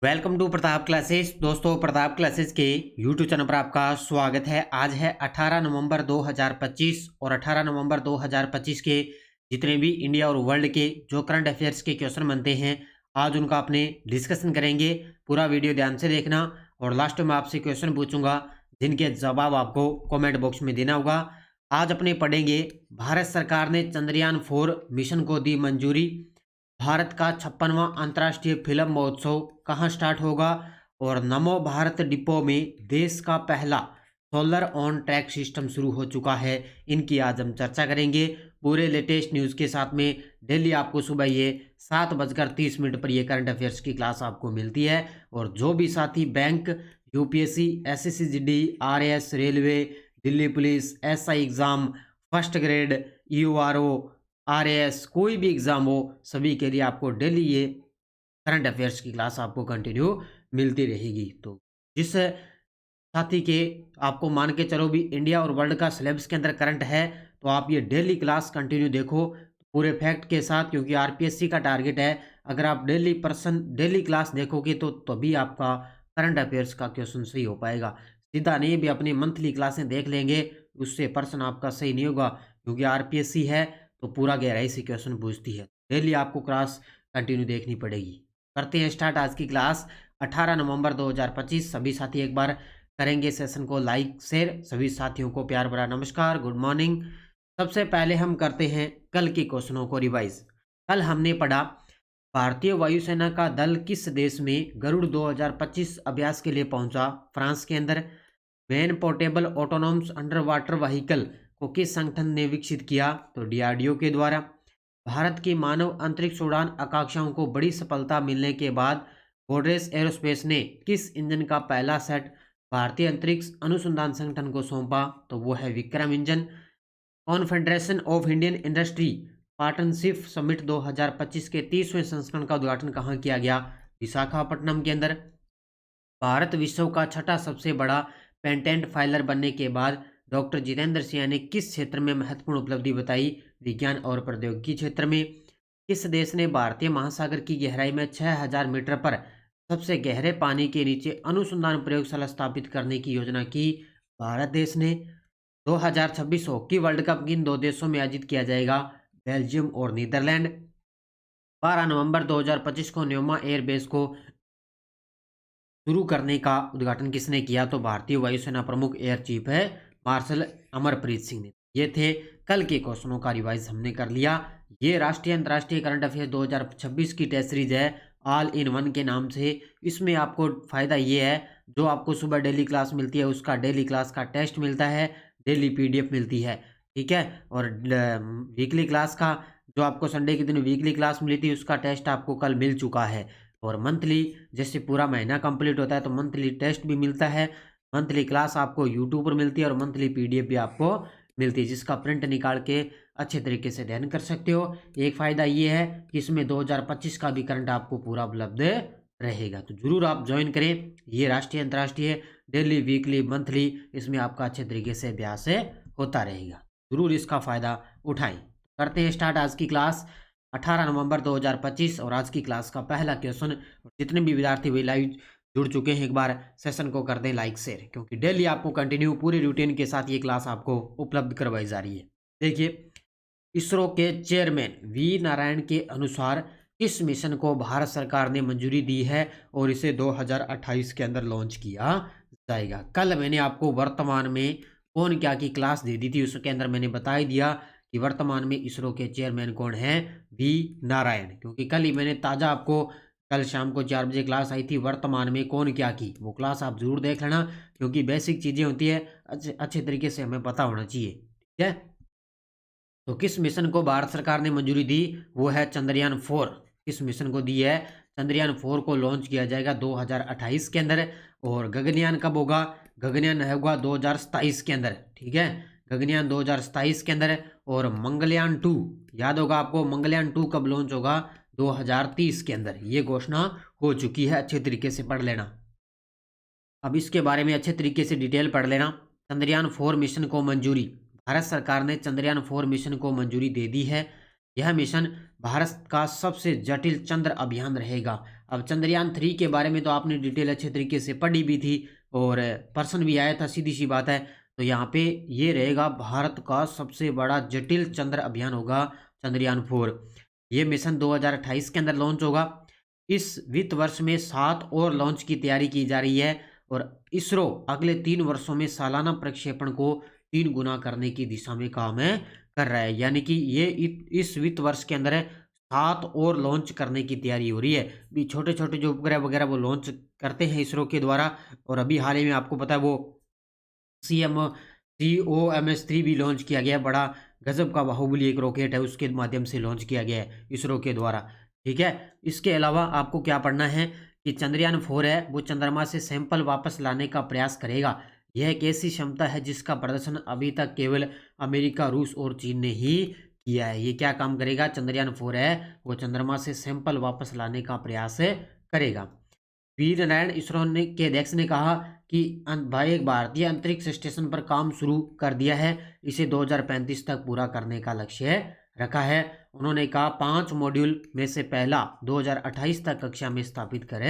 Welcome to Pratap classes. दोस्तों, Pratap classes के YouTube channel पर आपका स्वागत है। आज है 18 नवंबर 2025 और 18 नवंबर 2025 के जितने भी इंडिया और वर्ल्ड के जो करंट अफेयर्स के क्वेश्चन बनते हैं, आज उनका अपने डिस्कशन करेंगे। पूरा वीडियो ध्यान से देखना और लास्ट में आपसे क्वेश्चन पूछूंगा जिनके जवाब आपको कॉमेंट बॉक्स में देना होगा। आज अपने पढ़ेंगे, भारत सरकार ने चंद्रयान-4 मिशन को दी मंजूरी। भारत का 56वां अंतर्राष्ट्रीय फिल्म महोत्सव कहाँ स्टार्ट होगा और नमो भारत डिपो में देश का पहला सोलर ऑन ट्रैक सिस्टम शुरू हो चुका है। इनकी आज हम चर्चा करेंगे पूरे लेटेस्ट न्यूज़ के साथ में। डेली आपको सुबह ये 7:30 पर ये करंट अफेयर्स की क्लास आपको मिलती है। और जो भी साथी bank, UPSC, SSC, RAS, railway, Delhi police, SI exam, first grade, EO RO, RAS, कोई भी एग्ज़ाम हो, सभी के लिए आपको डेली ये करंट अफेयर्स की क्लास आपको कंटिन्यू मिलती रहेगी। तो जिस साथी के आपको मान के चलो भी इंडिया और वर्ल्ड का सिलेबस के अंदर करंट है, तो आप ये डेली क्लास कंटिन्यू देखो पूरे फैक्ट के साथ, क्योंकि आरपीएससी का टारगेट है अगर आप डेली क्लास देखोगे तो तभी आपका करंट अफेयर्स का क्वेश्चन सही हो पाएगा। सीधा नहीं भी अपनी मंथली क्लासें देख लेंगे उससे पर्सन आपका सही नहीं होगा, क्योंकि आरपीएससी है तो पूरा गहराई से क्वेश्चन पूछती है। डेली आपको क्लास कंटिन्यू देखनी पड़ेगी। करते हैं स्टार्ट आज की क्लास। 18 नवंबर 2025। सभी साथी एक बार करेंगे सेशन को लाइक शेयर। सभी साथियों को प्यार भरा नमस्कार, गुड मॉर्निंग। सबसे पहले हम करते हैं कल के क्वेश्चनों को रिवाइज। कल हमने पढ़ा, भारतीय वायुसेना का दल किस देश में गरुड़ 2025 अभ्यास के लिए पहुंचा? फ्रांस के अंदर। Man portable autonomous under water vehicle को किस संगठन ने विकसित किया? तो डीआरडीओ के द्वारा। भारत की मानव अंतरिक्ष उड़ान आकांक्षाओं को बड़ी सफलता मिलने के बाद गोडरेज एरोस्पेस ने किस इंजन का पहला सेट भारतीय अंतरिक्ष अनुसंधान संगठन को सौंपा? तो वो है Vikram engine. Confederation of Indian industry partnership summit 2025 के 30वें संस्करण का उद्घाटन कहाँ किया गया? विशाखापट्टनम के अंदर। भारत विश्व का छठा सबसे बड़ा पेटेंट फाइलर बनने के बाद डॉक्टर जितेंद्र सिंह ने किस क्षेत्र में महत्वपूर्ण उपलब्धि बताई? विज्ञान और प्रौद्योगिकी क्षेत्र में। किस देश ने भारतीय महासागर की गहराई में 6000 मीटर पर सबसे गहरे पानी के नीचे अनुसंधान प्रयोगशाला स्थापित करने की योजना की? भारत देश ने। 2026 हॉकी वर्ल्ड कप किन दो देशों में आयोजित किया जाएगा? बेल्जियम और नीदरलैंड। 12 नवंबर 2025 को न्योमा एयरबेस को शुरू करने का उद्घाटन किसने किया? तो भारतीय वायुसेना प्रमुख एयर चीफ है मार्शल अमरप्रीत सिंह ने। ये थे कल के क्वेश्चनों का रिवाइज हमने कर लिया। ये राष्ट्रीय अंतर्राष्ट्रीय करंट अफेयर 2026 की टेस्ट सीरीज है ऑल इन वन के नाम से। इसमें आपको फ़ायदा ये है, जो आपको सुबह डेली क्लास मिलती है उसका डेली क्लास का टेस्ट मिलता है, डेली पीडीएफ मिलती है, ठीक है। और वीकली क्लास का, जो आपको संडे के दिन वीकली क्लास मिली थी उसका टेस्ट आपको कल मिल चुका है। और मंथली जैसे पूरा महीना कंप्लीट होता है तो मंथली टेस्ट भी मिलता है, मंथली क्लास आपको यूट्यूब पर मिलती है और मंथली पीडीएफ भी आपको मिलती है, जिसका प्रिंट निकाल के अच्छे तरीके से अध्ययन कर सकते हो। एक फ़ायदा ये है कि इसमें 2025 का भी करंट आपको पूरा उपलब्ध रहेगा, तो ज़रूर आप ज्वाइन करें। ये राष्ट्रीय अंतर्राष्ट्रीय डेली वीकली मंथली इसमें आपका अच्छे तरीके से अभ्यास होता रहेगा, ज़रूर इसका फ़ायदा उठाएं। करते हैं स्टार्ट आज की क्लास। 18 नवंबर 2025 और आज की क्लास का पहला क्वेश्चन। जितने भी विद्यार्थी भी लाइव जुड़ चुके हैं, एक बार सेशन को कर दें लाइक शेयर, क्योंकि डेली आपको कंटिन्यू पूरी रूटीन के साथ ये क्लास आपको उपलब्ध करवाई जा रही है। देखिए, इसरो के चेयरमैन वी नारायण के अनुसार किस मिशन को भारत सरकार ने मंजूरी दी है और इसे 2028 के अंदर लॉन्च किया जाएगा? कल मैंने आपको वर्तमान में कौन क्या की क्लास दे दी थी, उसके अंदर मैंने बता ही दिया कि वर्तमान में इसरो के चेयरमैन कौन है? वी नारायण। क्योंकि कल ही मैंने ताज़ा आपको, कल शाम को 4 बजे क्लास आई थी वर्तमान में कौन क्या की, वो क्लास आप जरूर देख लेना, क्योंकि बेसिक चीज़ें होती है अच्छे तरीके से हमें पता होना चाहिए, ठीक है। तो किस मिशन को भारत सरकार ने मंजूरी दी? वो है चंद्रयान-4। किस मिशन को दी है? चंद्रयान-4 को लॉन्च किया जाएगा 2028 के अंदर। और गगनयान कब होगा? गगनयान होगा 2027 के अंदर, ठीक है, गगनयान 2027 के अंदर। और मंगलयान 2, याद होगा आपको मंगलयान 2 कब लॉन्च होगा? 2030 के अंदर। ये घोषणा हो चुकी है, अच्छे तरीके से पढ़ लेना। अब इसके बारे में अच्छे तरीके से डिटेल पढ़ लेना। चंद्रयान-4 मिशन को मंजूरी, भारत सरकार ने चंद्रयान-4 मिशन को मंजूरी दे दी है। यह मिशन भारत का सबसे जटिल चंद्र अभियान रहेगा। अब चंद्रयान 3 के बारे में तो आपने डिटेल अच्छे तरीके से पढ़ी भी थी और प्रश्न भी आया था, सीधी सी बात है। तो यहाँ पे ये रहेगा भारत का सबसे बड़ा जटिल चंद्र अभियान होगा चंद्रयान 4। ये मिशन 2028 के अंदर लॉन्च होगा। इस वित्त वर्ष में 7 और लॉन्च की तैयारी की जा रही है और इसरो अगले 3 वर्षों में सालाना प्रक्षेपण को 3 गुना करने की दिशा में काम है कर रहा है। यानी कि ये इस वित्त वर्ष के अंदर 7 और लॉन्च करने की तैयारी हो रही है। भी छोटे छोटे जो उपग्रह वगैरह वो लॉन्च करते हैं इसरो के द्वारा। और अभी हाल ही में आपको पता है वो COMS-3 भी लॉन्च किया गया है। बड़ा गजब का बाहुबली एक रॉकेट है, उसके माध्यम से लॉन्च किया गया है इसरो के द्वारा। ठीक है, इसके अलावा आपको क्या पढ़ना है कि चंद्रयान 4 है वो चंद्रमा से सैंपल वापस लाने का प्रयास करेगा। यह एक ऐसी क्षमता है जिसका प्रदर्शन अभी तक केवल अमेरिका, रूस और चीन ने ही किया है। ये क्या काम करेगा? चंद्रयान 4 है वो चंद्रमा से सैंपल वापस लाने का प्रयास करेगा। वीर नारायण इसरो के अध्यक्ष ने कहा कि एक भारतीय अंतरिक्ष स्टेशन पर काम शुरू कर दिया है। इसे 2035 तक पूरा करने का लक्ष्य रखा है। उन्होंने कहा 5 मॉड्यूल में से पहला 2028 तक कक्षा में स्थापित कर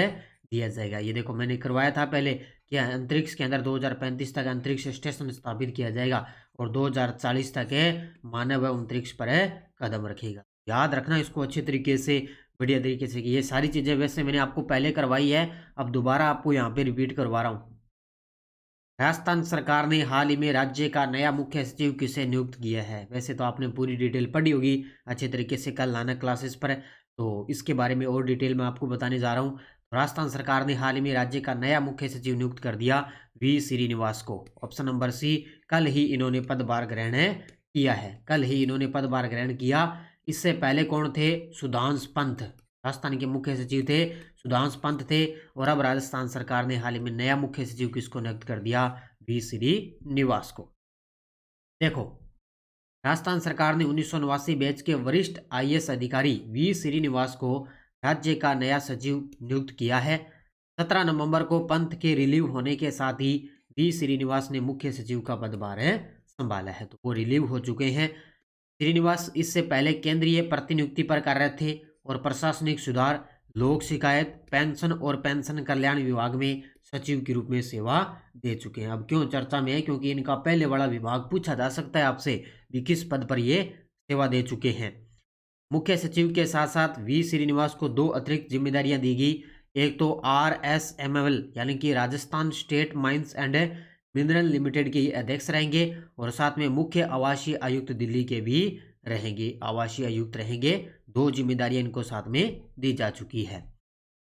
दिया जाएगा। ये देखो मैंने करवाया था पहले कि अंतरिक्ष के अंदर 2035 तक अंतरिक्ष स्टेशन स्थापित किया जाएगा और 2040 तक मानव अंतरिक्ष पर कदम रखेगा। याद रखना इसको अच्छे तरीके से, बढ़िया तरीके से। कि ये सारी चीज़ें वैसे मैंने आपको पहले करवाई है, अब दोबारा आपको यहाँ पे रिपीट करवा रहा हूँ। राजस्थान सरकार ने हाल ही में राज्य का नया मुख्य सचिव किसे नियुक्त किया है? वैसे तो आपने पूरी डिटेल पढ़ी होगी अच्छे तरीके से कल नानक क्लासेस पर, तो इसके बारे में और डिटेल में आपको बताने जा रहा हूँ। राजस्थान सरकार ने हाल ही में राज्य का नया मुख्य सचिव नियुक्त कर दिया वी श्रीनिवास को। ऑप्शन नंबर सी, कल ही इन्होंने पदभार ग्रहण किया है। कल ही इन्होंने पदभार ग्रहण किया। इससे पहले कौन थे? सुधांशु पंत राजस्थान के मुख्य सचिव थे, सुधांशु पंत थे। और अब राजस्थान सरकार ने हाल ही में नया मुख्य सचिव किसको नियुक्त कर दिया? वी श्रीनिवास को। देखो, राजस्थान सरकार ने 1989 बैच के वरिष्ठ IAS अधिकारी वी श्रीनिवास को राज्य का नया सचिव नियुक्त किया है। 17 नवंबर को पंत के रिलीव होने के साथ ही वी श्रीनिवास ने मुख्य सचिव का पदभार संभाला है। तो वो रिलीव हो चुके हैं। श्रीनिवास इससे पहले केंद्रीय प्रतिनियुक्ति पर कार्यरत थे और प्रशासनिक सुधार, लोक शिकायत, पेंशन और पेंशन कल्याण विभाग में सचिव के रूप में सेवा दे चुके हैं। अब क्यों चर्चा में है? क्योंकि इनका पहले वाला विभाग पूछा जा सकता है आपसे कि किस पद पर ये सेवा दे चुके हैं। मुख्य सचिव के साथ साथ वी श्रीनिवास को 2 अतिरिक्त जिम्मेदारियां दी गई। एक तो RSML यानी कि Rajasthan state mines and mineral limited के अध्यक्ष रहेंगे और साथ में मुख्य आवासीय आयुक्त दिल्ली के भी रहेंगे, आवासीय आयुक्त रहेंगे। 2 जिम्मेदारियां इनको साथ में दी जा चुकी है।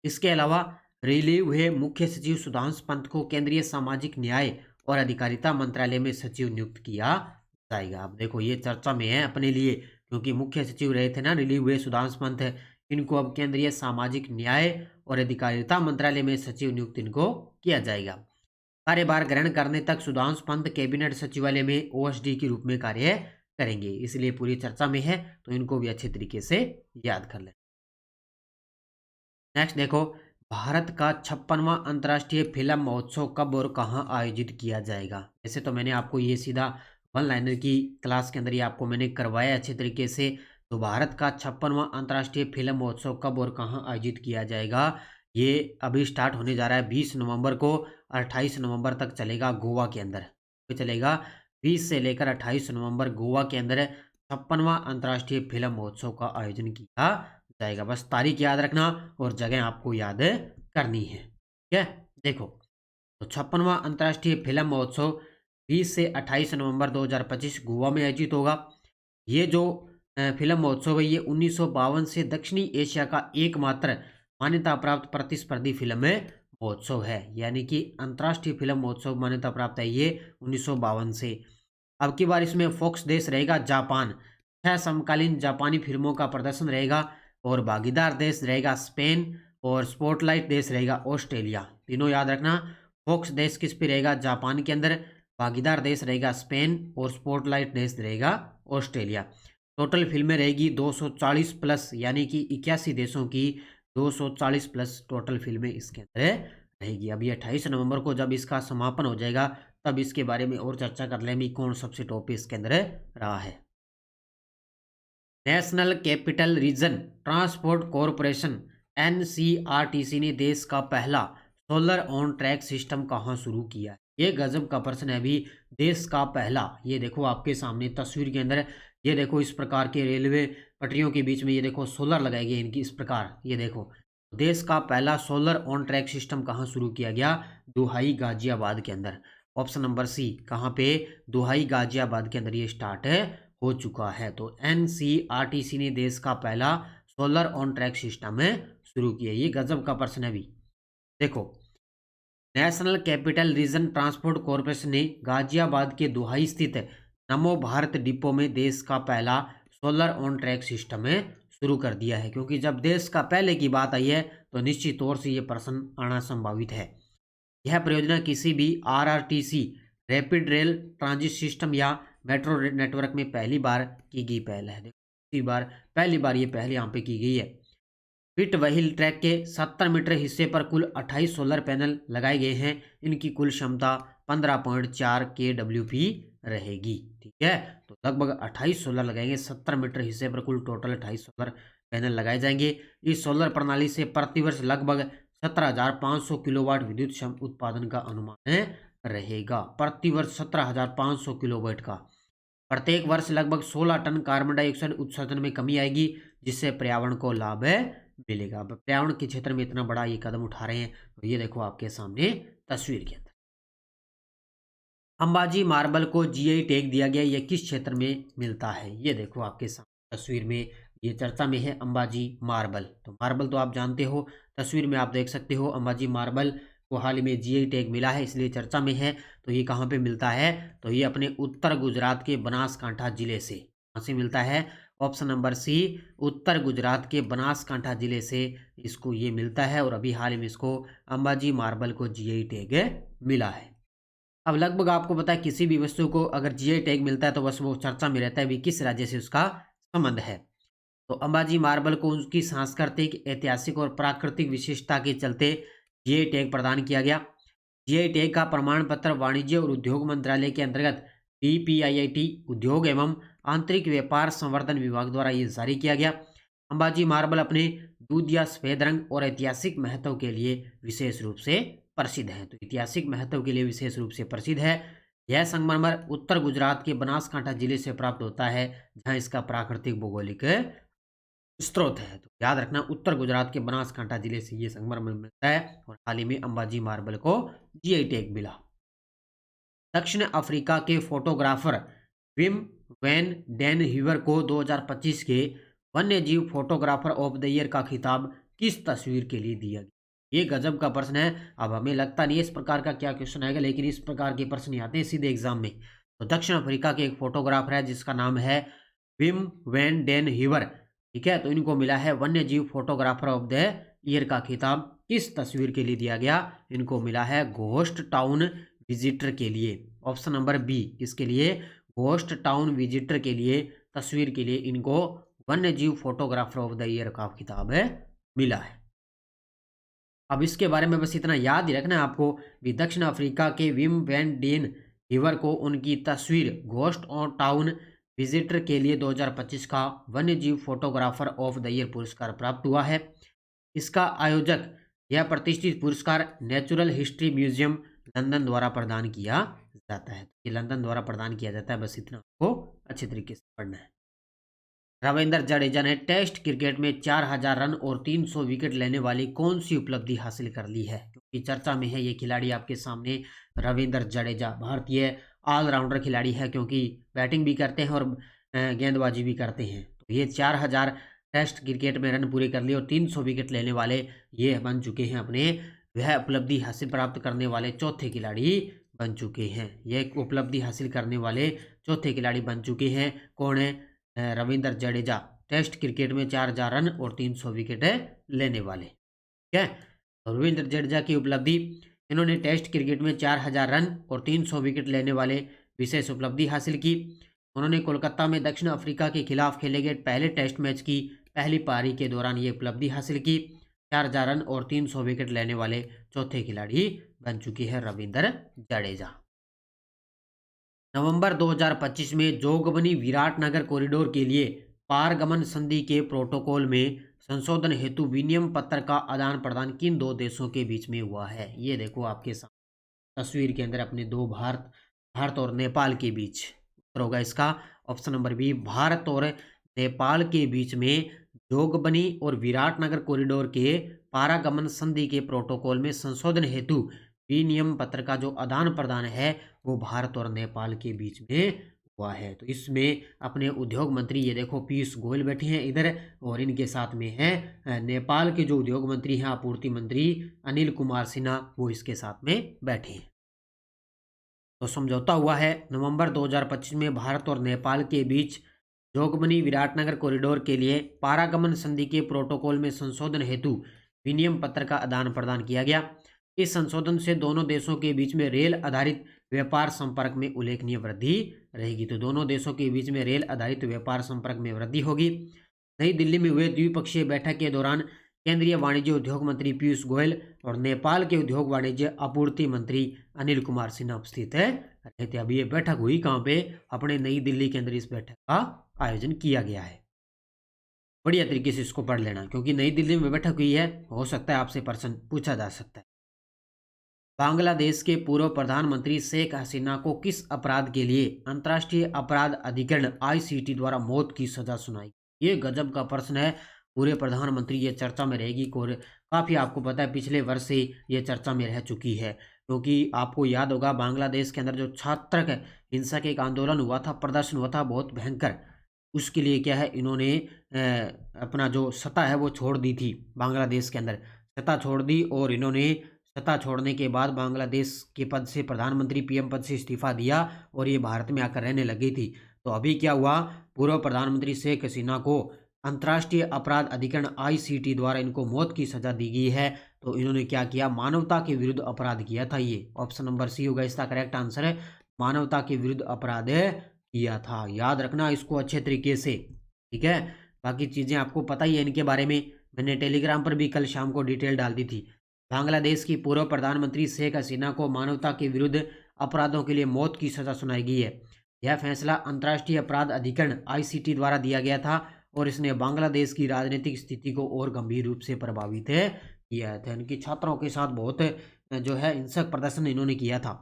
इसके अलावा रिलीव हुए मुख्य सचिव सुधांशु पंत को केंद्रीय सामाजिक न्याय और अधिकारिता मंत्रालय में सचिव नियुक्त किया जाएगा। अब देखो ये चर्चा में है अपने लिए, क्योंकि मुख्य सचिव रहे थे ना रिलीव हुए सुधांशु पंत, इनको अब केंद्रीय सामाजिक न्याय और अधिकारिता मंत्रालय में सचिव नियुक्त इनको किया जाएगा। कार्यभार ग्रहण करने तक सुधांशु पंत कैबिनेट सचिवालय में OSD के रूप में कार्य करेंगे, इसलिए पूरी चर्चा में है, तो इनको भी अच्छे तरीके से याद कर लें। नेक्स्ट देखो, भारत का 56वां अंतर्राष्ट्रीय फिल्म महोत्सव कब और कहां आयोजित किया जाएगा? वैसे तो मैंने आपको ये सीधा वन लाइनर की क्लास के अंदर ही आपको मैंने करवाया अच्छे तरीके से। तो भारत का 56वां अंतर्राष्ट्रीय फिल्म महोत्सव कब और कहां आयोजित किया जाएगा? ये अभी स्टार्ट होने जा रहा है 20 नवंबर को, 28 नवंबर तक चलेगा गोवा के अंदर। चलेगा 20 से लेकर 28 नवंबर गोवा के अंदर 56वां अंतर्राष्ट्रीय फिल्म महोत्सव का आयोजन किया जाएगा। बस तारीख याद रखना और जगह आपको याद करनी है। ठीक है, देखो तो 56वां अंतर्राष्ट्रीय फिल्म महोत्सव 20 से 28 नवंबर 2025 गोवा में आयोजित होगा। ये जो फिल्म महोत्सव है ये 1952 से दक्षिणी एशिया का एकमात्र मान्यता प्राप्त प्रतिस्पर्धी फिल्म महोत्सव है। यानी कि अंतर्राष्ट्रीय फिल्म महोत्सव मान्यता प्राप्त है ये 1952 से। अब की बार इसमें फोकस देश रहेगा जापान। 6 समकालीन जापानी फिल्मों का प्रदर्शन रहेगा और भागीदार देश रहेगा स्पेन और स्पॉटलाइट देश रहेगा ऑस्ट्रेलिया। तीनों याद रखना, फोकस देश किस पे रहेगा? जापान के अंदर, भागीदार देश रहेगा स्पेन और स्पॉटलाइट देश रहेगा ऑस्ट्रेलिया। टोटल फिल्में रहेगी 240 प्लस, यानी कि 81 देशों की 240 प्लस टोटल फिल्में इसके अंदर रहेगी। अभी 28 नवंबर को जब इसका समापन हो जाएगा तब इसके बारे में और चर्चा कर लेंगे कौन सबसे टॉप इसके अंदर रहा है। National capital region transport corporation NCRTC ने देश का पहला सोलर ऑन ट्रैक सिस्टम कहाँ शुरू किया है? ये गजब का प्रश्न है अभी। देश का पहला, ये देखो आपके सामने तस्वीर के अंदर, ये देखो इस प्रकार के रेलवे पटरियों के बीच में ये देखो सोलर लगाए गए इनकी, इस प्रकार ये देखो। देश का पहला सोलर ऑन ट्रैक सिस्टम कहाँ शुरू किया गया? दुहाई गाजियाबाद के अंदर। ऑप्शन नंबर सी, कहाँ पे? दुहाई गाजियाबाद के अंदर ये स्टार्ट हो चुका है। तो एनसीआरटीसी ने देश का पहला सोलर ऑन ट्रैक सिस्टम शुरू किया। ये गजब का प्रश्न है भी। देखो, national capital region transport corporation ने गाजियाबाद के दुहाई स्थित नमो भारत डिपो में देश का पहला सोलर ऑन ट्रैक सिस्टम शुरू कर दिया है। क्योंकि जब देश का पहले की बात आई है तो निश्चित तौर से ये प्रश्न आना संभावित है। यह परियोजना किसी भी RRTC rapid rail transit system या मेट्रो नेटवर्क में पहली बार की गई पहल है। पहली बार ये पहल यहाँ पे की गई है। पिट व्हील ट्रैक के 70 मीटर हिस्से पर कुल 28 सोलर पैनल लगाए गए हैं। इनकी कुल क्षमता 15.4 kWp रहेगी। ठीक है, तो लगभग 28 सोलर लगाएंगे। 70 मीटर हिस्से पर कुल टोटल 28 सोलर पैनल लगाए जाएंगे। इस सोलर प्रणाली से प्रतिवर्ष लगभग 17,500 किलोवाट विद्युत उत्पादन का अनुमान रहेगा। प्रतिवर्ष 17,500 किलोवाट का। प्रत्येक वर्ष लगभग 16 टन कार्बन डाइऑक्साइड उत्सर्जन में कमी आएगी, जिससे पर्यावरण को लाभ मिलेगा। पर्यावरण के क्षेत्र में इतना बड़ा ये कदम उठा रहे हैं। तो ये देखो आपके सामने तस्वीर के अंदर अंबाजी मार्बल को जीआई टैग दिया गया। ये किस क्षेत्र में मिलता है? ये देखो आपके सामने तस्वीर में ये चर्चा में है अंबाजी मार्बल। तो मार्बल तो आप जानते हो, तस्वीर में आप देख सकते हो अंबाजी मार्बल को हाल ही में जीआई टैग मिला है, इसलिए चर्चा में है। तो ये कहाँ पे मिलता है? तो ये अपने उत्तर गुजरात के बनासकांठा जिले से। कहाँ से मिलता है? ऑप्शन नंबर सी, उत्तर गुजरात के बनासकांठा जिले से इसको ये मिलता है। और अभी हाल ही में इसको अंबाजी मार्बल को जीआई टैग मिला है। अब लगभग आपको पता है किसी भी वस्तु को अगर जीआई टैग मिलता है तो बस वो चर्चा में रहता है भी किस राज्य से उसका संबंध है। तो अंबाजी मार्बल को उसकी सांस्कृतिक, ऐतिहासिक और प्राकृतिक विशेषता के चलते जीआई टैग प्रदान किया गया। जीआई टैग का प्रमाण पत्र वाणिज्य और उद्योग मंत्रालय के अंतर्गत डीपीआईआईटी उद्योग एवं आंतरिक व्यापार संवर्धन विभाग द्वारा ये जारी किया गया। अंबाजी मार्बल अपने दूध या सफेद रंग और ऐतिहासिक महत्व के लिए विशेष रूप से प्रसिद्ध है। तो ऐतिहासिक महत्व के लिए विशेष रूप से प्रसिद्ध है। यह संगमरमर उत्तर गुजरात के बनासकांठा जिले से प्राप्त होता है, जहां इसका प्राकृतिक भौगोलिक स्रोत है। तो याद रखना, उत्तर गुजरात के बनासकांठा जिले से ये संगमरमर मिलता है। और हाल ही में अंबाजी मार्बल को जीआई टैग मिला। दक्षिण अफ्रीका के फोटोग्राफर विम वैन डेन ह्यूवर को 2025 के वन्यजीव फोटोग्राफर ऑफ द ईयर का खिताब किस तस्वीर के लिए दिया गया? ये गजब का प्रश्न है। अब हमें लगता नहीं है इस प्रकार का क्या क्वेश्चन आएगा, लेकिन इस प्रकार के प्रश्न आते हैं सीधे एग्जाम में। तो दक्षिण अफ्रीका के एक फोटोग्राफर है जिसका नाम है विम वैन डेन ह्यूवर। ठीक है, तो इनको मिला है वन्यजीव फोटोग्राफर ऑफ द ईयर का खिताब। किस तस्वीर के लिए दिया गया? इनको मिला है घोस्ट टाउन विजिटर के लिए। ऑप्शन नंबर बी, किसके लिए? घोस्ट टाउन विजिटर के लिए, तस्वीर के लिए इनको वन्यजीव फोटोग्राफर ऑफ द ईयर का खिताब मिला है। अब इसके बारे में बस इतना याद ही रखना है आपको कि दक्षिण अफ्रीका के विम वैन डेन ह्यूवर को उनकी तस्वीर घोस्ट ऑन टाउन विजिटर के लिए 2025 का वन्यजीव फोटोग्राफर ऑफ द ईयर पुरस्कार प्राप्त हुआ है। इसका आयोजक, यह प्रतिष्ठित पुरस्कार नेचुरल हिस्ट्री म्यूजियम लंदन द्वारा प्रदान किया जाता है। ये लंदन द्वारा प्रदान किया जाता है, बस इतना आपको अच्छे तरीके से पढ़ना है। रविंद्र जडेजा ने टेस्ट क्रिकेट में 4,000 रन और 300 विकेट लेने वाली कौन सी उपलब्धि हासिल कर ली है? क्योंकि चर्चा में है ये खिलाड़ी आपके सामने, रविंद्र जडेजा। भारतीय ऑलराउंडर खिलाड़ी है, क्योंकि बैटिंग भी करते हैं और गेंदबाजी भी करते हैं। तो ये 4,000 टेस्ट क्रिकेट में रन पूरे कर लिए और 300 विकेट लेने वाले ये बन चुके हैं, अपने वह उपलब्धि हासिल प्राप्त करने वाले चौथे खिलाड़ी बन चुके हैं। यह उपलब्धि हासिल करने वाले चौथे खिलाड़ी बन चुके हैं। कौन है? रविंद्र जडेजा, टेस्ट क्रिकेट में 4,000 रन और 300 विकेट लेने वाले। ठीक है, तो रविंद्र जडेजा की उपलब्धि, इन्होंने टेस्ट क्रिकेट में 4,000 रन और 300 विकेट लेने वाले विशेष उपलब्धि हासिल की। उन्होंने कोलकाता में दक्षिण अफ्रीका के खिलाफ खेले गए पहले टेस्ट मैच की पहली पारी के दौरान ये उपलब्धि हासिल की। 4,000 रन और 300 विकेट लेने वाले चौथे खिलाड़ी बन चुके हैं रविंद्र जडेजा। नवंबर 2025 में जोगबनी विराटनगर कॉरिडोर के लिए पारगमन संधि के प्रोटोकॉल में संशोधन हेतु विनिमय पत्र का आदान प्रदान किन दो देशों के बीच में हुआ है? ये देखो आपके सामने तस्वीर के अंदर अपने दो भारत और नेपाल के बीच। उत्तर होगा इसका ऑप्शन नंबर बी, भारत और नेपाल के बीच में जोगबनी और विराटनगर कॉरिडोर के पारागमन संधि के प्रोटोकॉल में संशोधन हेतु विनिमय पत्र का जो आदान प्रदान है वो भारत और नेपाल के बीच में हुआ है। तो इसमें अपने उद्योग मंत्री ये देखो पीयूष गोयल बैठे हैं इधर, और इनके साथ में है नेपाल के जो उद्योग मंत्री हैं, आपूर्ति मंत्री अनिल कुमार सिन्हा, वो इसके साथ में बैठे हैं। तो समझौता हुआ है नवंबर 2025 में भारत और नेपाल के बीच जोगबनी विराटनगर कॉरिडोर के लिए पारागमन संधि के प्रोटोकॉल में संशोधन हेतु विनिमय पत्र का आदान प्रदान किया गया। इस संशोधन से दोनों देशों के बीच में रेल आधारित व्यापार संपर्क में उल्लेखनीय वृद्धि रहेगी। तो दोनों देशों के बीच में रेल आधारित व्यापार संपर्क में वृद्धि होगी। नई दिल्ली में हुए द्विपक्षीय बैठक के दौरान केंद्रीय वाणिज्य उद्योग मंत्री पीयूष गोयल और नेपाल के उद्योग वाणिज्य आपूर्ति मंत्री अनिल कुमार सिन्हा उपस्थित रहे थे। अभी ये बैठक हुई कहाँ पे? अपने नई दिल्ली के अंदर इस बैठक का आयोजन किया गया है। बढ़िया तरीके से इसको पढ़ लेना, क्योंकि नई दिल्ली में बैठक हुई है, हो सकता है आपसे प्रश्न पूछा जा सकता है। बांग्लादेश के पूर्व प्रधानमंत्री शेख हसीना को किस अपराध के लिए अंतर्राष्ट्रीय अपराध अधिकरण आईसीटी द्वारा मौत की सजा सुनाई? ये गजब का प्रश्न है। पूरे प्रधानमंत्री ये चर्चा में रहेगी, काफ़ी आपको पता है पिछले वर्ष से ये चर्चा में रह चुकी है, क्योंकि आपको याद होगा बांग्लादेश के अंदर जो छात्र हिंसा के एक आंदोलन हुआ था, प्रदर्शन हुआ था बहुत भयंकर, उसके लिए क्या है इन्होंने अपना जो सत्ता है वो छोड़ दी थी। बांग्लादेश के अंदर सत्ता छोड़ दी, और इन्होंने सत्ता छोड़ने के बाद बांग्लादेश के पद से, प्रधानमंत्री पीएम पद से इस्तीफा दिया और ये भारत में आकर रहने लगी थी। तो अभी क्या हुआ, पूर्व प्रधानमंत्री शेख हसीना को अंतर्राष्ट्रीय अपराध अधिकरण आईसीटी द्वारा इनको मौत की सजा दी गई है। तो इन्होंने क्या किया, मानवता के विरुद्ध अपराध किया था। ये ऑप्शन नंबर सी होगा इसका करेक्ट आंसर है, मानवता के विरुद्ध अपराध किया था। याद रखना इसको अच्छे तरीके से, ठीक है। बाकी चीज़ें आपको पता ही है इनके बारे में, मैंने टेलीग्राम पर भी कल शाम को डिटेल डाल दी थी। बांग्लादेश की पूर्व प्रधानमंत्री शेख हसीना को मानवता के विरुद्ध अपराधों के लिए मौत की सजा सुनाई गई है। यह फैसला अंतर्राष्ट्रीय अपराध अधिकरण आईसीटी द्वारा दिया गया था, और इसने बांग्लादेश की राजनीतिक स्थिति को और गंभीर रूप से प्रभावित किया था। इनकी छात्रों के साथ बहुत जो है हिंसक प्रदर्शन इन्होंने किया था।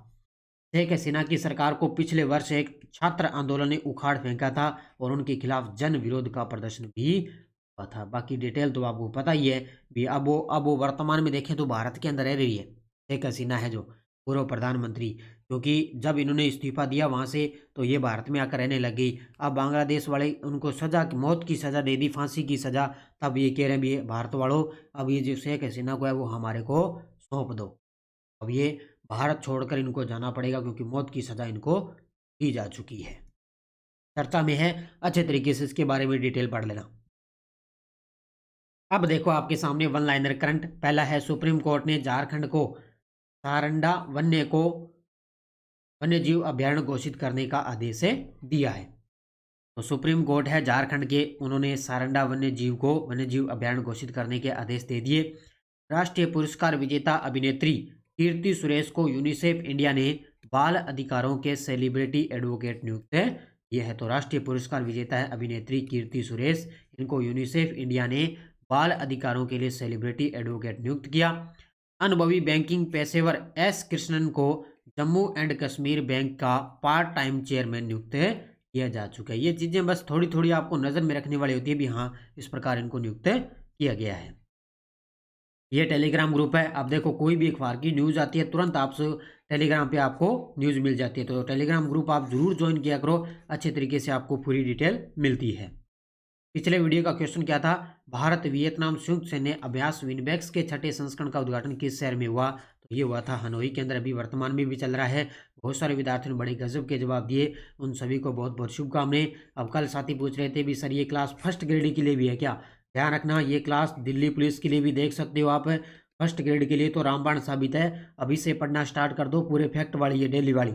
शेख हसीना की सरकार को पिछले वर्ष एक छात्र आंदोलन ने उखाड़ फेंका था, और उनके खिलाफ जन विरोध का प्रदर्शन भी हुआ था। बाकी डिटेल तो आपको पता ही है भी। अब वो वर्तमान में देखें तो भारत के अंदर रह रही है शेख हसीना है जो पूर्व प्रधानमंत्री, क्योंकि जब इन्होंने इस्तीफा दिया वहाँ से तो ये भारत में आकर रहने लग गई। अब बांग्लादेश वाले उनको सजा, मौत की सज़ा दे दी, फांसी की सज़ा। तब ये कह रहे हैं भी भारत वालों, अब ये जो शेख हसीना को है वो हमारे को सौंप दो। अब ये भारत छोड़कर इनको जाना पड़ेगा, क्योंकि मौत की सज़ा इनको दी जा चुकी है। चर्चा में है, अच्छे तरीके से इसके बारे में डिटेल पढ़ लेना। अब देखो आपके सामने वन लाइनर करंट। पहला है, सुप्रीम कोर्ट ने झारखंड को सारंडा वन्यजीव अभ्यारण्य घोषित करने का आदेश दिया है। तो सुप्रीम कोर्ट है झारखंड के, उन्होंने सारंडा वन्यजीव अभ्यारण्य घोषित करने के आदेश दे दिए। राष्ट्रीय पुरस्कार विजेता अभिनेत्री कीर्ति सुरेश को यूनिसेफ इंडिया ने बाल अधिकारों के सेलिब्रिटी एडवोकेट नियुक्त किया है। तो राष्ट्रीय पुरस्कार विजेता है अभिनेत्री कीर्ति सुरेश, इनको यूनिसेफ इंडिया ने बाल अधिकारों के लिए सेलिब्रिटी एडवोकेट नियुक्त किया। अनुभवी बैंकिंग पेशेवर एस कृष्णन को जम्मू एंड कश्मीर बैंक का पार्ट टाइम चेयरमैन नियुक्त किया जा चुका है। ये चीज़ें बस थोड़ी थोड़ी आपको नज़र में रखने वाली होती है भी, हाँ इस प्रकार इनको नियुक्त किया गया है। ये टेलीग्राम ग्रुप है। अब देखो कोई भी अखबार की न्यूज़ आती है तुरंत आप टेलीग्राम पे आपको न्यूज़ मिल जाती है। तो टेलीग्राम ग्रुप आप जरूर ज्वाइन किया करो, अच्छे तरीके से आपको पूरी डिटेल मिलती है। पिछले वीडियो का क्वेश्चन क्या था, भारत वियतनाम संयुक्त सैन्य अभ्यास विनबैक्स के छठे संस्करण का उद्घाटन किस शहर में हुआ? तो ये हुआ था हनोई के अंदर। अभी वर्तमान में भी चल रहा है। बहुत सारे विद्यार्थियों ने बड़े गजब के जवाब दिए, उन सभी को बहुत बहुत शुभकामनाएं। अब कल साथी पूछ रहे थे भी सर ये क्लास फर्स्ट ग्रेड के लिए भी है क्या? ध्यान रखना, ये क्लास दिल्ली पुलिस के लिए भी देख सकते हो आप। फर्स्ट ग्रेड के लिए तो रामबाण साबित है, अभी से पढ़ना स्टार्ट कर दो, पूरे फैक्ट वाली है डेली वाली।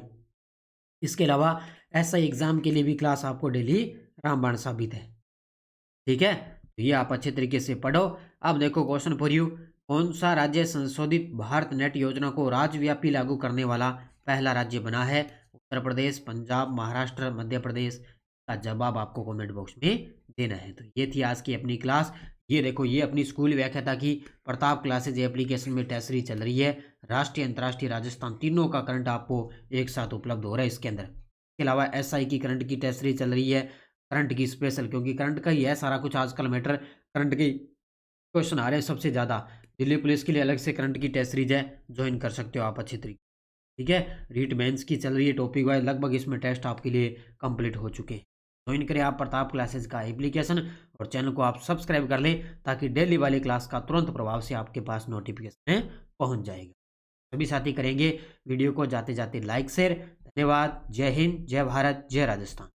इसके अलावा एसआई एग्जाम के लिए भी क्लास आपको डेली रामबाण साबित है, ठीक है। तो ये आप अच्छे तरीके से पढ़ो। अब देखो क्वेश्चन फॉर यू, कौन सा राज्य संशोधित भारत नेट योजना को राज्यव्यापी लागू करने वाला पहला राज्य बना है? उत्तर प्रदेश, पंजाब, महाराष्ट्र, मध्य प्रदेश का जवाब आपको कमेंट बॉक्स में देना है। तो ये थी आज की अपनी क्लास। ये देखो, ये अपनी स्कूल व्याख्याता की प्रताप क्लासेज एप्लीकेशन में टेस्ट सीरीज चल रही है। राष्ट्रीय, अंतर्राष्ट्रीय, राजस्थान तीनों का करंट आपको एक साथ उपलब्ध हो रहा है इसके अंदर। इसके अलावा एसआई की करंट की टेस्ट सीरीज चल रही है, करंट की स्पेशल, क्योंकि करंट का ही है सारा कुछ आजकल मैटर। करंट के क्वेश्चन आ रहे हैं सबसे ज़्यादा। दिल्ली पुलिस के लिए अलग से करंट की टेस्ट सीरीज है, ज्वाइन कर सकते हो आप अच्छी तरीके। ठीक है, रीट मेंस की चल रही है टॉपिक वाइज, लगभग इसमें टेस्ट आपके लिए कंप्लीट हो चुके हैं। ज्वाइन करें आप प्रताप क्लासेस का एप्लीकेशन और चैनल को आप सब्सक्राइब कर लें, ताकि डेली वाली क्लास का तुरंत प्रभाव से आपके पास नोटिफिकेशन पहुंच जाएगा। सभी साथी करेंगे वीडियो को जाते जाते लाइक शेयर। धन्यवाद। जय हिंद, जय भारत, जय राजस्थान।